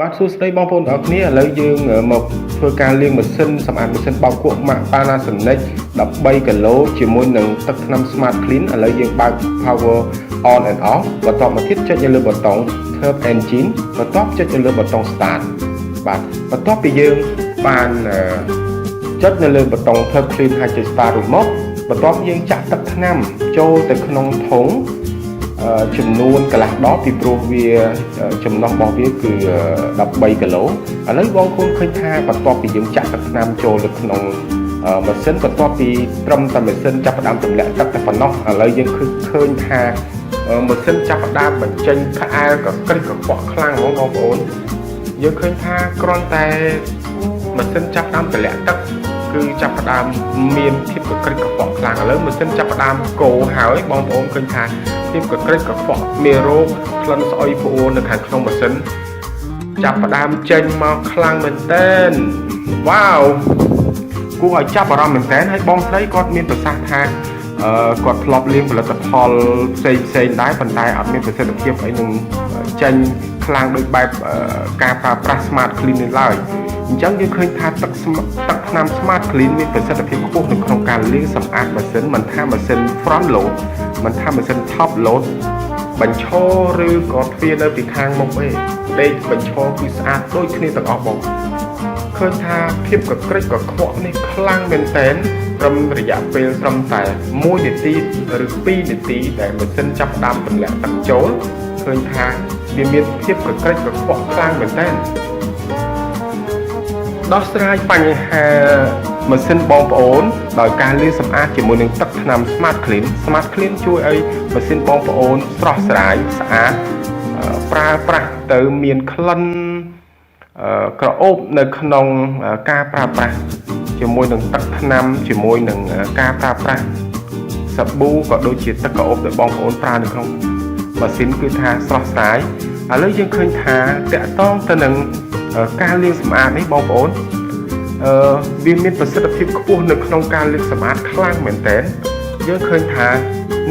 បាទសួស្តីបងប្អូនទាំងអស់គ្នាឥឡូវយើងមកធ្វើការលាងម៉ាស៊ីនសម្អាតម៉ាស៊ីនបោកគក់ម៉ាក Panasonic 13គីឡូជាមួយនឹងទឹកថ្នាំ Smart Clean ឥឡូវយើងបើក Power on and off បន្ទាប់មកទៀតចុចនៅលើប៊ូតុង Turn Engine បន្ទាប់ចុចនៅលើប៊ូតុង Start បាទបន្ទាប់ពីយើងបានចុចនៅលើប៊ូតុង Turn Clean ហើយចុច Start រួចមកបន្ទាប់យើងចាក់ទឹកថ្នាំចូលទៅក្នុងធុងចំនួនកន្លះដបពីព្រោះវាចំណុះរបស់វាគឺ13គីឡូឥឡូវបងប្អូនឃើញថាបន្ទាប់ពីយើងចាក់ទឹកថ្នាំចូលទៅក្នុងម៉ាស៊ីនបន្ទាប់ពីត្រឹមតែម៉ាស៊ីនចាប់ផ្ដើមទម្លាក់ទឹកតែប៉ុណ្ណោះឥឡូវយើងឃើញថាម៉ាស៊ីនចាប់ផ្ដើមបញ្ចេញក្អែលកក្រិចកខ្វក់ខ្លាំងហ្មងបងប្អូនយើងឃើញថាគ្រាន់តែម៉ាស៊ីនចាប់ផ្ដើមទម្លាក់ទឹកគឺចាប់ផ្ដើមមានភាពកក្រិចកខ្វក់ខ្លាំងឥឡូវម៉ាស៊ីនចាប់ផ្ដើមកូរហើយបងប្អូនឃើញថាភាពកក្រិចកខ្វក់មានរោគក្លិនស្អុយផ្អួរនៅខាងក្នុងម៉ាស៊ីនចាប់ផ្ដើមចេញមកខ្លាំងមែនទែនវ៉ាវគួរឲ្យចាប់អារម្មណ៍មែនទែនហើយបងស្រីគាត់មានប្រសាសន៍ថាគាត់ធ្លាប់លាងផលិតផលផ្សេងដែរប៉ុន្តែអត់មានប្រសិទ្ធភាពអីនឹងចេញខ្លាំងដូចបែបការប្រើប្រាស់ Smart Clean នេះឡើយអញ្ចឹងយើងឃើញថាទឹកថ្នាំ Smart Clean មានប្រសិទ្ធភាពខ្ពស់នៅក្នុងការលាងសម្អាតម៉ាស៊ីនមិនថាម៉ាស៊ីន Front Load មិនថាម៉ាស៊ីន Top Load បញ្ឈរឬក៏ទ្វារនៅពីខាងមុខទេដេកបញ្ឈរគឺស្អាតដូចគ្នាទាំងអស់បងឃើញថាភាពកក្រិចកខ្វក់នេះខ្លាំងមែនទែនត្រឹមរយៈពេលត្រឹមតែ1នាទីឬ2នាទីដែលម៉ាស៊ីនចាប់ផ្ដើមទម្លាក់ទឹកចូលឃើញថាវាមានភាពកក្រិចកខ្វក់ខ្លាំងមែនទែនដោះស្រាយបញ្ហាម៉ាស៊ីនបងប្អូនដោយការលាងសម្អាតជាមួយនឹងទឹកថ្នាំ Smart Clean ជួយឲ្យម៉ាស៊ីនបងប្អូនស្រស់ស្រាយស្អាតប្រើប្រាស់ទៅមានក្លិនក្រអូបនៅក្នុងការប្រើប្រាស់ជាមួយនឹងទឹកថ្នាំជាមួយនឹងការប្រើប្រាស់សាប៊ូក៏ដូចជាទឹកក្រអូបដែលបងប្អូនប្រើនៅក្នុងម៉ាស៊ីនគឺថាស្រស់ស្រាយឥឡូវយើងឃើញថាតកតងទៅនឹងការលាងសម្អាតនេះបងប្អូនវាមានប្រសិទ្ធភាពខ្ពស់នៅក្នុងការលាងសម្អាតខ្លាំងមែនទែនយើងឃើញថា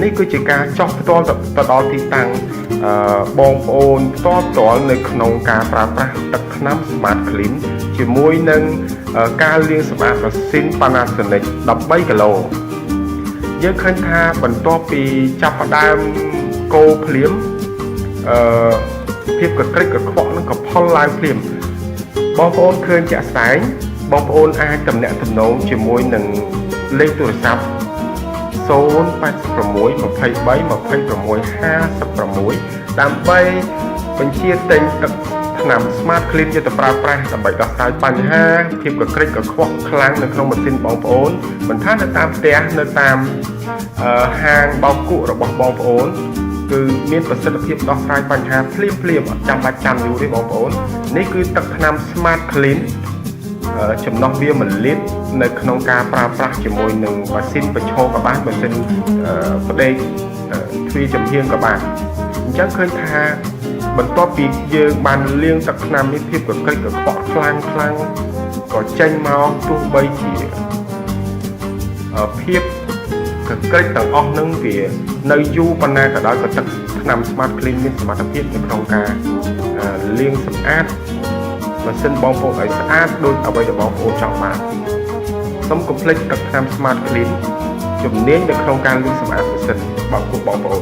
នេះគឺជាការចោះផ្ទាល់ទៅដល់ទីតាំងបងប្អូនផ្ទាល់នៅក្នុងការប្រើប្រាស់ទឹកថ្នាំ Smart Clean ជាមួយនឹងការលាងសម្អាតម៉ាស៊ីន Panasonic 13គីឡូយើងឃើញថាបន្ទាប់ពីចាប់ផ្ដើមកូរភ្លាមភាពកក្រិចកខ្វក់នឹងក៏ផុលឡើងភ្លាមបងប្អូនឃើញជាក់ស្ដែងបងប្អូនអាចទំនាក់ទំនងជាមួយនឹងលេខទូរស័ព្ទ086 23 26 56ដើម្បីបញ្ជាទិញទឹកថ្នាំ Smart Clean យកទៅប្រើប្រាស់ដើម្បីដោះស្រាយបញ្ហាភាពកក្រិចកខ្វក់ខ្លាំងនៅក្នុងម៉ាស៊ីនបងប្អូនមិនថានៅតាមផ្ទះនៅតាមហាងបោកគក់របស់បងប្អូនគឺមានប្រសិទ្ធភាពដោះស្រាយបញ្ហាភ្លាមអត់ចាំបាច់ចាំយូរទេបងប្អូននេះគឺទឹកថ្នាំ Smart Clean ចំណុះវា1លីត្រនៅក្នុងការប្រើប្រាស់ជាមួយនឹងម៉ាស៊ីនបញ្ឈរក៏បានម៉ាស៊ីនផ្ដេកទ្វារចំហៀងក៏បានអញ្ចឹងឃើញថាបន្ទាប់ពីយើងបានលាងទឹកថ្នាំនេះភាពកក្រិចកខ្វក់ខ្លាំងក៏ចេញមកទោះបីជាភាពកក្រិចទាំងអស់នឹងវានៅយូរប៉ុណ្ណាក៏ដោយក៏ទឹកថ្នាំ Smart Clean មានសមត្ថភាពនៅក្នុងការលាងសម្អាតម៉ាស៊ីនបងប្អូនឲ្យស្អាតដូចអ្វីដែលបងប្អូនចង់បានសូមកុំភ្លេចទឹកថ្នាំ Smart Clean ជំនាញនៅក្នុងការលាងសម្អាតម៉ាស៊ីនបងប្អូន